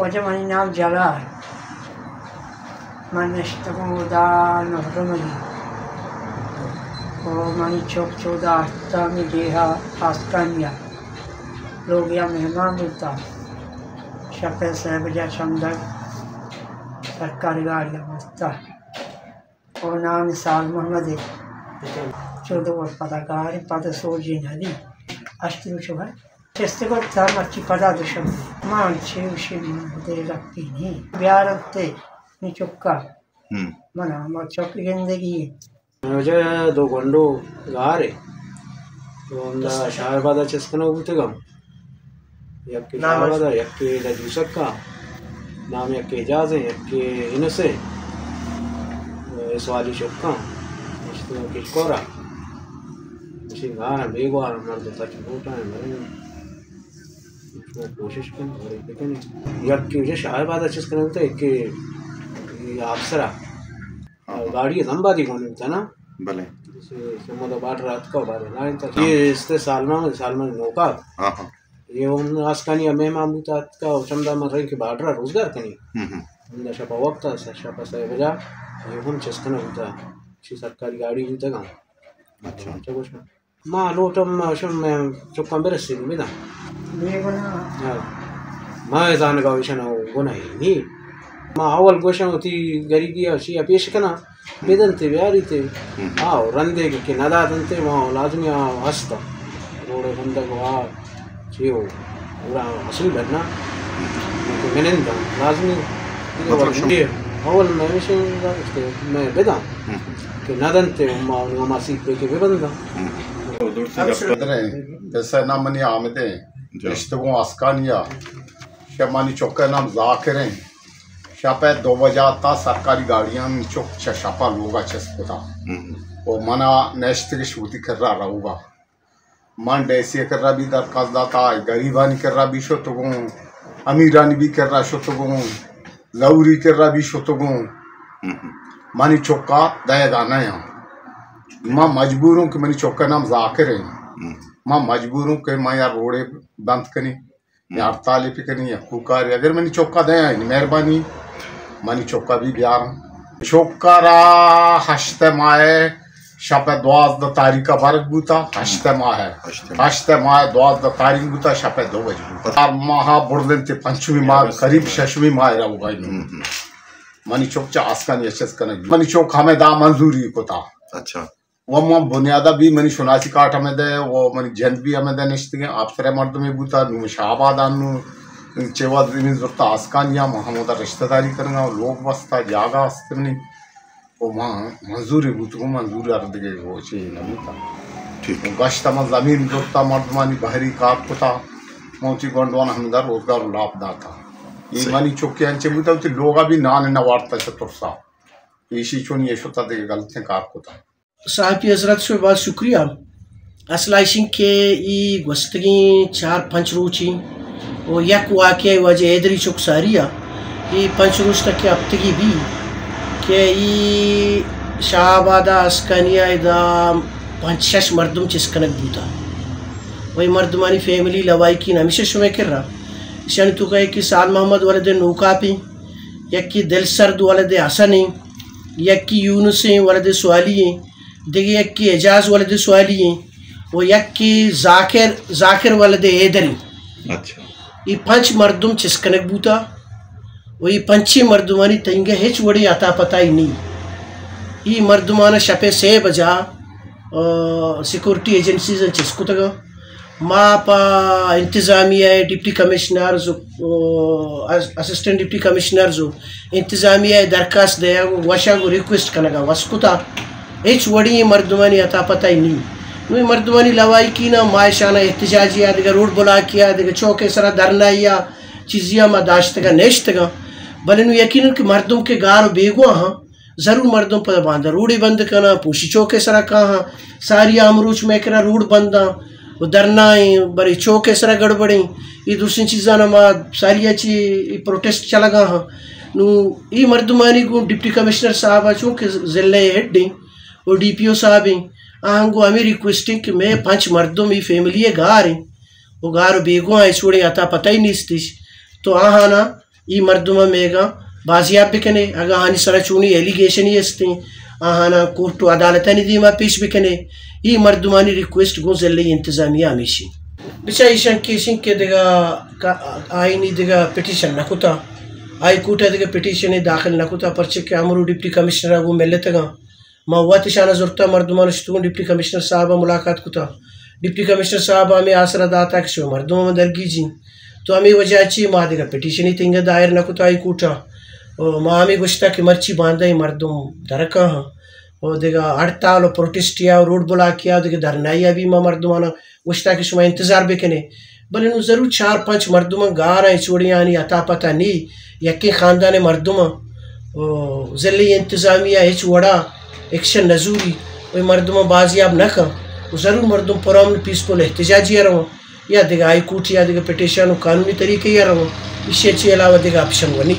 وجه من نام جلال من اشتغل دا نهرملی و منی چوک چودا احتامی دیہا آسکانیا لوگ یا مہمان بولتا شپے صاحب جا چندر سرکاری گاڑیاں بستا اور نام سال محمد چودہ اور پتہ گاڑی پتہ سوجی ندی اشترو شبہ چستے کو تھا مرچی پتہ دشم مان چیوشی دے رکھتی نہیں بیارتے نی چکا منا ما چوکی زندگی وجہ دو گنڈو گارے تو اندہ شہر بادا چسکنا ہوتے گم یکی شہر بادا یکی لجوسک کا نام یکی اجازیں یکی انسے سوالی چکا اشتنا کشکورا اسی گانا بیگوارا مرد تاچ بوٹا ہے مرد کوشش کریں بڑی پکنی یکی وجہ شہر بادا چسکنا ہوتا ہے یکی افسرہ گاڑی زنبا دی کونی ہوتا نا بلے سمودہ باٹ رات کا بارے لائن تھا یہ استے سالمان نوکات یہ ان آسکانی مہمان بوتات کا چمدہ من رہی کہ باٹرہ روزگار کنی اندہ شپا وقت ہے شپا سائے بجا یہ ہم چسکنا ہوتا اچھی سرکاری گاڑی ہوتا گا اچھا گوشنا ماں لوٹم شم میں چکم برسی دی بیدا ماں ازان گاوشنا گناہی نہیں ماں اول گوشن ہوتی غریبی شیعہ پیش کنا بیدن تے بیاری تے آو رندے کہ ندادن تے وہاں لازمی ہستا روڑے بندگ وہاں چیو پورا حصول بھرنا منندہ لازمی اول میں میں بیدا کہ ندن تے وہاں سیکھ پہ کہ ببندہ جیسے نام منی آمدیں اشتگوں آسکانیا شمانی چوکے نام ذاکریں شاپے 2 بجے تا سرکاری گاڑیاں چوک شاپا لوگا چسپتا اور منا نیشت کی شوتی کر رہا رہوگا من ڈیسی کر رہا بھی درکاز داتا غریبانی کر رہا بھی شتگوں امیرانی بھی کر رہا شتگوں لوری کر رہا بھی شتگوں منی چوکا دے گانا ہے ماں مجبور ہوں کہ منی چوکا نام ذاکر ہے ماں مجبور ہوں کہ میں یا روڑے بند کنی یا ہڑتالی پہ کنی یا کوکاری اگر منی چوکا دے آئیں مہربانی منی چوکا بھی بیارم چوکا را 8 ماہ شب 12 تاریخ کا بارک بوتا 8 ماہ ہے 8 ماہ 12 تاریخ بوتا شب 2 بجے بوتا ماہا بردن تے 5ویں ماہ قریب 6ویں ماہ رہو گا منی چوک چا آسکانی اچھس کنگ منی چوک ہمیں دا منظوری کو تا اچھا وہ بنیادہ بھی منی شناسی کاٹ ہمیں دے وہ منی جند بھی ہمیں دے نشتگیں آپ سرے مرد میں بوتا نو شعباد آنو چیوہ دینی زورتا آسکانیا محمودہ رشتہ داری کرنا لوگ بستا جاگا استمنی وہ منظوری بوتو منظوری اردگے وہ چیئے نبوتا گشتا من زمین زورتا مردمانی بحری کار کتا موچی گونڈوان ہمیں دا روزگار لاپ داتا یہ منی چوکی انچے بوتا ہوتی لوگا بھی نان نوارتا چطرسا ایشی چون یہ شتا دے غلطیں کار کتا صاحبی حضرت سے بہت شکریہ اصل ایشن کے ای گوستگی 4-5 روچی اور یک واقعی وجہ ایدری چک ساریا ای 5 روچ تک ہفتگی بھی کہ ای شاہ آبادہ اسکانیہ دا 5-6 مردم چسکنک بوتا وہی مردمانی فیملی لوائی کی ہمیشہ شمع کر رہا شانی تو کہے کہ سال محمد والد نوکا پی یک کی دل سرد والد حسن یک کی یونس والد سوالی دیگه یک کی اجاز والد سوالی و یک کی ذاکر والد ایدری اچھا یہ 5 مردم چسکنک بوتا و یہ 5 مردمانی تنگہ ہیچ وڑی عطا پتہ ہی نہیں یہ مردمانہ شپے 6 بجا سیکورٹی ایجنسیز چسکو تگا ما پا انتظامیہ deputy commissioners assistant deputy commissioners انتظامیہ درخواست دیا وشا کو ریکویسٹ کنگا وسکتا ایچ وڑی مردمانی عطا پتہ ہی نہیں نوی مردمانی لوائی کی نا مائشانہ احتجاجیہ دیگا روڈ بلا کیا دیگا چوکے سرا درنائیا چیزیاں ما داشتگا نیشتگا بلے نو یقیناً کہ مردم کے گار بیگوا ہاں ضرور مردم پر باندھا روڑی بند کنا پوشی چوکے سرا کہاں ساری امروچ میں کرا روڈ بندہ وہ درنائیں بری چوکے سرا گڑبڑیں یہ دوسری چیزاں ما ساری اچھی پروٹیسٹ چلا گا ہاں نو یہ مردمانی کو ڈپٹی کمشنر صاحبہ چونکہ ضلع ہیڈ دیں اور ڈی پی او صاحب ہیں آہنگو ہمیں ریکویسٹنگ کہ میں 5 مردم ہی فیملی گار ہیں وہ گار بیگو ہیں چھوڑے آتا پتہ ہی نہیں ستیش تو آہانا ای مردمہ میگا بازیاب بکنے اگا ہانی سرا چونی ایلیگیشنی ہستے آہانا کورٹو عدالتانی دیما پیش بکنے ای مردمانی ریکویسٹ گون ضلعی انتظامیہ ہمیشی بچا ایشان کیشن کے دگا آئینی دگا پیٹیشن نکوتا آئی کوٹا دگا پیٹیشن داخل نکوتا پرچے کہ امرو ڈپٹی کمشنر آگو ملتا گا ما وقت شانہ ضرورتا مردمان شتون ڈپٹی کمشنر صاحبہ ملاقات کتا ڈپٹی کمشنر صاحبہ ہمیں آسرہ داتا کہ شو مردمان میں دلگی جی تو ہمیں وجہ اچھی ما دگا پیٹیشنی تنگا دائر نکوتا آئی کوٹا ما ہمیں گوشتا کہ مرچی باندھا ہی مردم درکا ہاں اور دیگا ہڑتال اور پروٹیسٹ کیا اور روڈ بلا کیا دیگا دھرنائی ابھی ما مردمانا گوشتا کہ شما انتظار بکنے بلے نو ضرور 4-5 مردمان گارا ہیں چوڑیاں آنی عطا پتہ نہیں یکی خاندان مردمان ضلعی انتظامیہ ہیچ وڑا ایکشن نزوری وی مردمان بازیاب نکا ضرور مردم پرامن پیسفل احتجاجی رہا یا دیگا آئی کوٹ یا دیگا پیٹیشن قانونی طریقے یا رہا اس سے علاوہ دیگا اپشن ونی